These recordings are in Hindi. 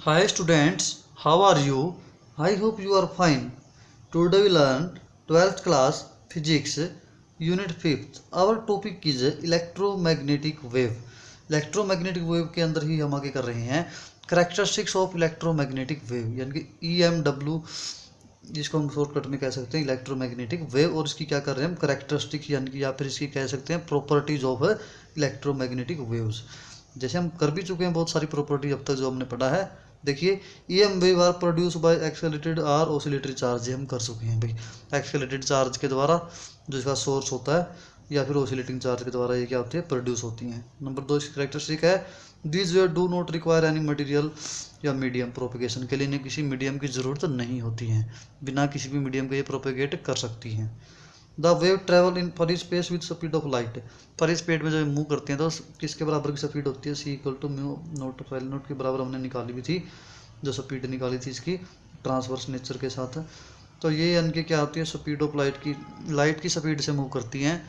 Hi students, how are you? I hope you are fine. Today we learned 12th class physics unit 5th. Our topic is electromagnetic wave. Electromagnetic wave के अंदर ही हम आगे कर रहे हैं करेक्टरिस्टिक्स ऑफ इलेक्ट्रोमैग्नेटिक वेव यानी कि EMW, जिसको हम शॉर्टकट में कह सकते हैं इलेक्ट्रोमैग्नेटिक वेव, और इसकी क्या कर रहे हैं हम करेक्टरिस्टिक यानी कि या फिर इसकी कह सकते हैं प्रॉपर्टीज ऑफ इलेक्ट्रोमैग्नेटिक वेव्स। जैसे हम कर भी चुके हैं बहुत सारी प्रॉपर्टी अब तक जो हमने पढ़ा है। देखिए EM wave are produce by accelerated are oscillatory charge, हम कर चुके हैं भाई। एक्सेलरेटेड चार्ज के द्वारा जो इसका सोर्स होता है या फिर ऑसिलेटिंग चार्ज के द्वारा ये क्या होती है प्रोड्यूस होती हैं। नंबर 2 इसकी करेक्टरिस्टिक है this wave do not require any material या मीडियम प्रोपेगेशन के लिए इन्हें किसी मीडियम की ज़रूरत नहीं होती है, बिना किसी भी मीडियम के ये प्रोपेगेट कर सकती हैं। The wave travel in free space with speed of light, free speed में जब मूव करते हैं तो किसके बराबर की स्पीड होती है, C = mu naught file not के बराबर हमने निकाली भी थी, जो स्पीड निकाली थी इसकी ट्रांसवर्स नेचर के साथ। तो ये यानी कि क्या होती है स्पीड ऑफ लाइट की स्पीड से मूव करती हैं।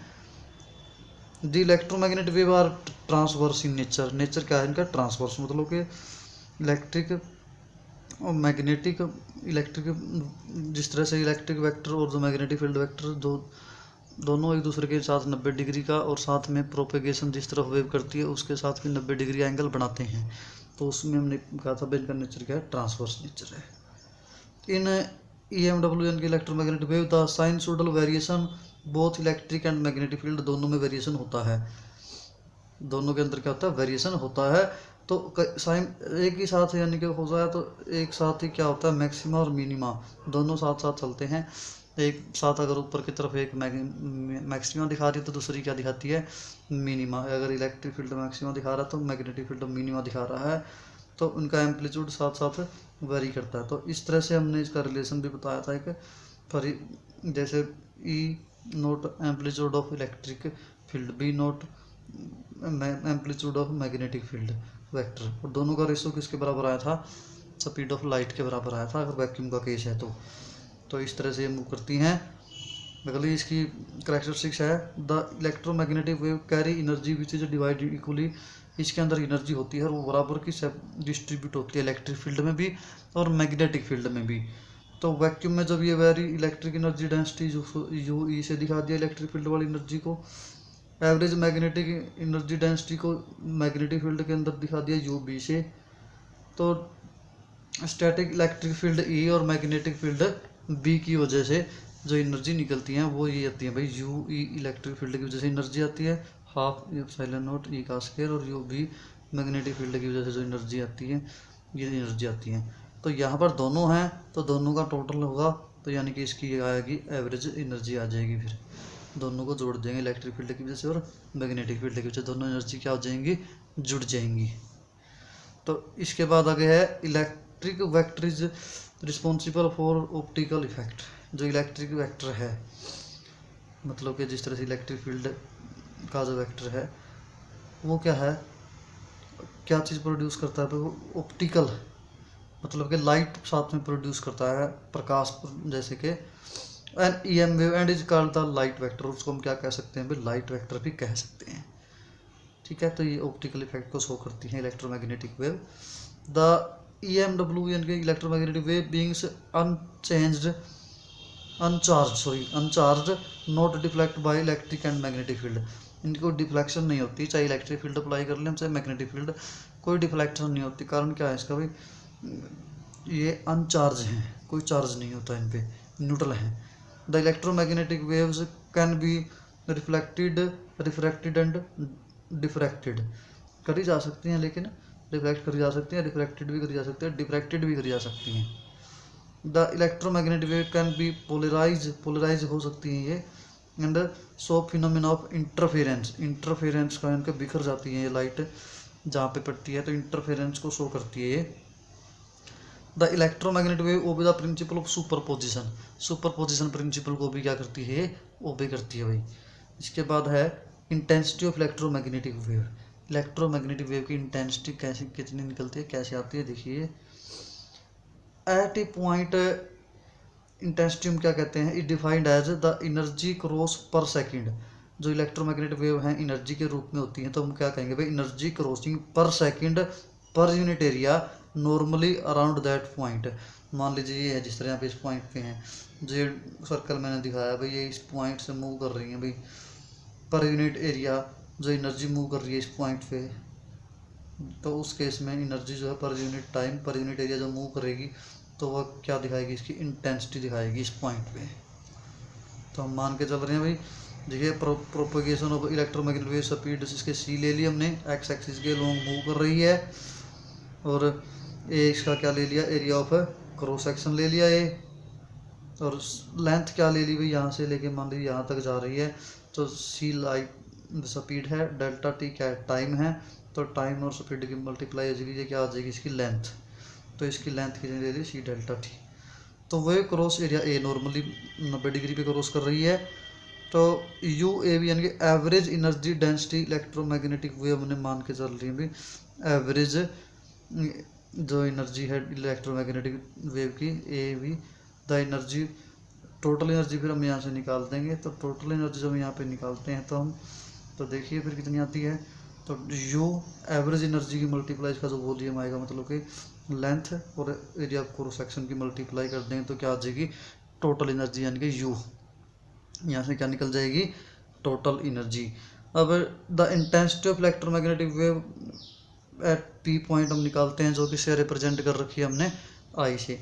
The electromagnetic wave are transverse in nature क्या है इनका ट्रांसवर्स, मतलब कि इलेक्ट्रिक और मैग्नेटिक जिस तरह से इलेक्ट्रिक वेक्टर और जो मैग्नेटिक फील्ड वेक्टर दोनों एक दूसरे के साथ 90 डिग्री का, और साथ में प्रोपेगेशन जिस तरफ वेव करती है उसके साथ भी 90 डिग्री एंगल बनाते हैं। तो उसमें हमने कहा था इनका नेचर क्या है ट्रांसवर्स नेचर है। इन EMW यानी कि electromagnetic wave the sinusoidal variation both electric and magnetic field, दोनों में वेरिएशन होता है, दोनों के अंदर क्या होता है वेरिएशन होता है। तो साइन एक ही साथ यानी कि हो जाए तो एक साथ ही क्या होता है मैक्सिमा और मिनिमा दोनों साथ साथ चलते हैं। एक साथ अगर ऊपर की तरफ एक मैक्सिमा दिखा रही है तो दूसरी क्या दिखाती है मिनिमा। अगर इलेक्ट्रिक फील्ड मैक्सिमा दिखा रहा है तो मैग्नेटिक फील्ड मिनिमा दिखा रहा है, तो उनका एम्पलीट्यूड साथ साथ वेरी करता है। तो इस तरह से हमने इसका रिलेशन भी बताया था एक फरी, जैसे E0 amplitude of electric field, B0 amplitude of magnetic field vector, और दोनों का रेशो किसके बराबर आया था स्पीड ऑफ लाइट के बराबर आया था अगर वैक्यूम का केस है तो इस तरह से ये मूव करती हैं। अगली इसकी करेक्टरिस्टिक्स है the electromagnetic wave carry energy which is divided equally, इसके अंदर एनर्जी होती है और वो बराबर की डिस्ट्रीब्यूट होती है इलेक्ट्रिक फील्ड में भी और मैग्नेटिक फील्ड में भी। तो वैक्यूम में जब ये very electric energy density UE से दिखा दिया इलेक्ट्रिक फील्ड वाली एनर्जी को, एवरेज मैग्नेटिक एनर्जी डेंसिटी को मैग्नेटिक फील्ड के अंदर दिखा दिया UB से। तो स्टैटिक इलेक्ट्रिक फील्ड E और मैग्नेटिक फील्ड B की वजह से जो एनर्जी निकलती हैं वो ये आती है भाई UE इलेक्ट्रिक फील्ड की वजह से एनर्जी आती है ½ एप्सिलॉन नॉट E का स्क्वायर, और UB मैग्नेटिक फील्ड की वजह से जो एनर्जी आती है ये एनर्जी आती है। तो यहाँ पर दोनों हैं तो दोनों का टोटल होगा, तो यानी कि इसकी आएगी एवरेज एनर्जी आ जाएगी, फिर दोनों को जोड़ देंगे इलेक्ट्रिक फील्ड की वजह से और मैग्नेटिक फील्ड की वजह से, दोनों एनर्जी क्या हो जाएंगी जुड़ जाएंगी। तो इसके बाद आगे है electric vector is responsible for optical effect. जो इलेक्ट्रिक वेक्टर है मतलब कि जिस तरह से इलेक्ट्रिक फील्ड का जो वेक्टर है वो क्या है, क्या चीज़ प्रोड्यूस करता है, वो ऑप्टिकल मतलब कि लाइट साथ में प्रोड्यूस करता है प्रकाश, जैसे कि an EM wave and is called the light vector, उसको हम क्या कह सकते हैं भाई लाइट वेक्टर भी कह सकते हैं। ठीक है, तो ये ऑप्टिकल इफेक्ट को शो करती है इलेक्ट्रोमैग्नेटिक वेव। द EMW यानी कि electromagnetic wave beings अनचार्ज not deflect by electric and magnetic field, इनको डिफ्लेक्शन नहीं होती, चाहे इलेक्ट्रिक फील्ड अप्लाई कर लें चाहे मैग्नेटिक फील्ड, कोई डिफ्लेक्शन नहीं होती। कारण क्या है इसका भाई, ये अनचार्ज हैं, कोई चार्ज नहीं होता इन पे, न्यूट्रल हैं। The electromagnetic waves can be refracted and diffracted, करी जा सकती हैं, लेकिन रिफ्लेक्ट करी जा सकती हैं, रिफ्रैक्टेड भी करी जा सकती है, डिफ्रैक्टेड भी करी जा सकती हैं। The electromagnetic wave can be polarise हो सकती हैं ये, and so phenomena of interference का इनके बिखर जाती है ये लाइट जहाँ पे पड़ती है, तो इंटरफेरेंस को शो करती है ये। The electromagnetic wave obey the principle of superposition principle को भी क्या करती है ओबे करती है भाई। इसके बाद है इंटेंसिटी ऑफ इलेक्ट्रोमैग्नेटिक वेव की इंटेंसिटी कैसे कितनी निकलती है कैसे आती है, देखिए एट ए पॉइंट इंटेंसिटी हम क्या कहते हैं, it defined as the energy cross per second. जो इलेक्ट्रोमैग्नेटिक वेव हैं एनर्जी के रूप में होती हैं, तो हम क्या कहेंगे भाई energy crossing per second per unit area normally around that point. मान लीजिए ये है, जिस तरह यहाँ पे इस पॉइंट पे हैं, जो ये सर्कल मैंने दिखाया भाई, ये इस पॉइंट से मूव कर रही हैं भाई, पर यूनिट एरिया जो एनर्जी मूव कर रही है इस पॉइंट पे, तो उस केस में एनर्जी जो है पर यूनिट टाइम पर यूनिट एरिया जो मूव करेगी तो वह क्या दिखाएगी, इसकी इंटेंसिटी दिखाएगी इस पॉइंट पे। तो हम मान के चल रहे हैं भाई, देखिए propagation of electromagnetic wave speed इसके सी ले ली हमने, एक्स एक्सिस के लॉन्ग मूव कर रही है, और ए इसका क्या ले लिया, एरिया ऑफ क्रॉस सेक्शन ले लिया ए, और लेंथ क्या ले ली भाई, यहाँ से लेके मान लीजिए यहाँ तक जा रही है, तो सी लाइट स्पीड है, डेल्टा टी क्या है, टाइम है, तो टाइम और स्पीड की मल्टीप्लाई हो जाएगी, ये क्या आ जाएगी, इसकी लेंथ, तो इसकी लेंथ कितनी ले ली, सी डेल्टा टी। तो वह cross area A normally 90 degree पे क्रॉस कर रही है, तो यू ए वी यानी कि average energy density electromagnetic wave हमने मान के चल रही है भाई, एवरेज जो एनर्जी है इलेक्ट्रोमैग्नेटिक वेव की, A V the energy, total energy फिर हम यहाँ से निकाल देंगे, तो टोटल एनर्जी जब यहाँ पे निकालते हैं तो हम, तो देखिए फिर कितनी आती है, तो यू एवरेज एनर्जी की मल्टीप्लाई इसका जो वॉल्यूम आएगा, मतलब कि लेंथ और एरिया क्रॉस सेक्शन की मल्टीप्लाई कर देंगे तो क्या आ जाएगी, टोटल एनर्जी, यानी कि यू, यहाँ से क्या निकल जाएगी, टोटल एनर्जी। अब the intensity of electromagnetic wave eight P point हम निकालते हैं, जो कि से रिप्रेजेंट कर रखी है हमने आई से,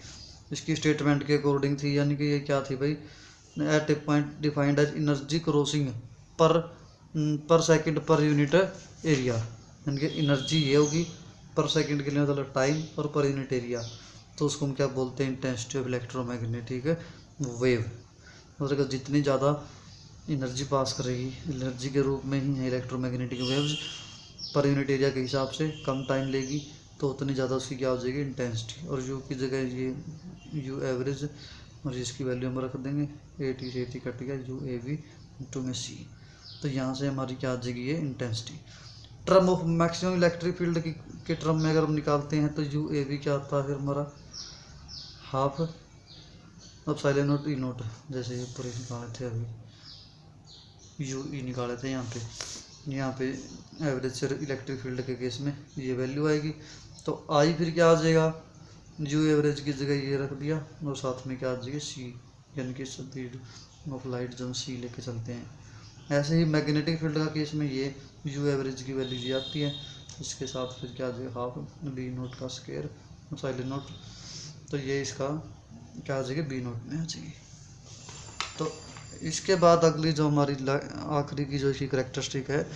इसकी स्टेटमेंट के अकॉर्डिंग थी, यानी कि ये क्या थी भाई, at a point defined as energy crossing per second per unit area, यानी कि एनर्जी ये होगी पर सेकंड के लिए मतलब टाइम, और पर यूनिट एरिया, तो उसको हम क्या बोलते हैं, इंटेंसिटी ऑफ इलेक्ट्रोमैग्नेटिक वेव। मतलब जितनी ज़्यादा एनर्जी पास करेगी, एनर्जी के रूप में ही है इलेक्ट्रोमैग्नेटिक वेव्स, पर यूनिट एरिया के हिसाब से कम टाइम लेगी, तो उतनी ज़्यादा उसकी क्या हो जाएगी, इंटेंसिटी। और यू की जगह ये यू एवरेज, और इसकी वैल्यू हम रख देंगे, ए टी से कट गया, यू ए वी इंटू में सी, तो यहाँ से हमारी क्या आ जाएगी, ये intensity. Term of maximum electric field के टर्म में अगर हम निकालते हैं तो यू ए वी क्या आता है फिर हमारा, हाफ, अब साइलेंट नोट ई नोट, जैसे ये पूरे निकाले थे अभी, यू ई निकाले थे यहाँ पे एवरेज इलेक्ट्रिक फील्ड के केस में ये वैल्यू आएगी, तो आई फिर क्या आ जाएगा, यू एवरेज की जगह ये रख दिया, और साथ में क्या आ जाएगी, सी, यानी कि स्पीड ऑफ लाइट जो हम सी लेके चलते हैं। ऐसे ही मैग्नेटिक फील्ड का केस में ये यू एवरेज की वैल्यू ये आती है, इसके साथ फिर क्या आ जाएगा, हाफ बी नोट का स्क्वायर साइलेंट नोट, तो ये इसका क्या आ जाएगी, बी नोट में आ जाएगी। तो इसके बाद अगली जो हमारी आखिरी की जो इसकी करेक्टरिस्टिक है,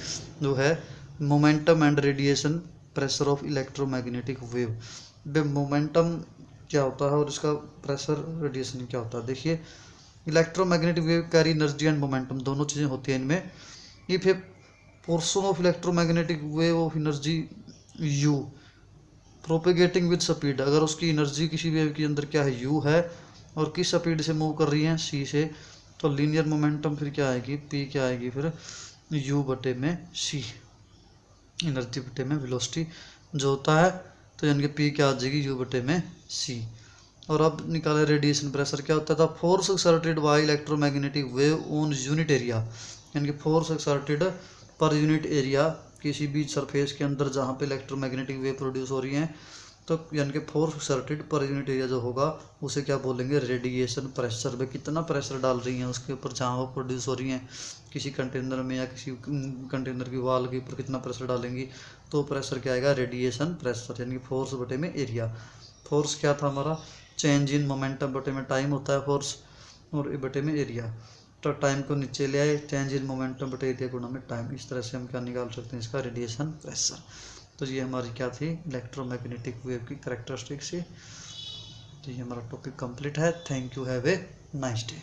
जो है momentum and radiation pressure of electromagnetic wave. Momentum क्या होता है और इसका प्रेशर रेडिएशन क्या होता है, देखिए electromagnetic wave carry energy and momentum, दोनों चीज़ें होती हैं इनमें। If A portion of electromagnetic wave of energy you propagating with speed, अगर उसकी एनर्जी किसी वेव के अंदर क्या है, यू है, और किस स्पीड से मूव कर रही है, सी से, तो लीनियर मोमेंटम फिर क्या आएगी, पी क्या आएगी, फिर यू बटे में सी, एनर्जी बटे में वेलोसिटी जो होता है, तो यानी कि पी क्या आ जाएगी, यू बटे में सी। और अब निकाले रेडिएशन प्रेशर क्या होता था, force exerted by electromagnetic wave on unit area, यानी कि फोर्स एक्सर्टेड पर यूनिट एरिया किसी भी सरफेस के अंदर जहाँ पे इलेक्ट्रोमैग्नेटिक वेव प्रोड्यूस हो रही हैं, तो यानी कि फोर्स एक्सर्टेड पर यूनिट एरिया जो होगा उसे क्या बोलेंगे, रेडिएशन प्रेशर। वे कितना प्रेशर डाल रही हैं उसके ऊपर जहाँ वो प्रोड्यूस हो रही हैं, किसी कंटेनर में या किसी कंटेनर की वाल के ऊपर कितना प्रेशर डालेंगी, तो प्रेशर क्या आएगा, रेडिएशन प्रेशर, यानी कि फोर्स बटे में एरिया। फोर्स क्या था हमारा, चेंज इन मोमेंटम बटे में टाइम होता है फोर्स, और ए बटे में एरिया, तो टाइम को नीचे ले आए, चेंज इन मोमेंटम बटे एरिया गुणा में टाइम, इस तरह से हम क्या निकाल सकते हैं, इसका रेडिएशन प्रेशर। तो ये हमारी क्या थी, इलेक्ट्रोमैग्नेटिक वेव की कैरेक्टरिस्टिक्स। तो ये हमारा टॉपिक कंप्लीट है। Thank you, have a nice day.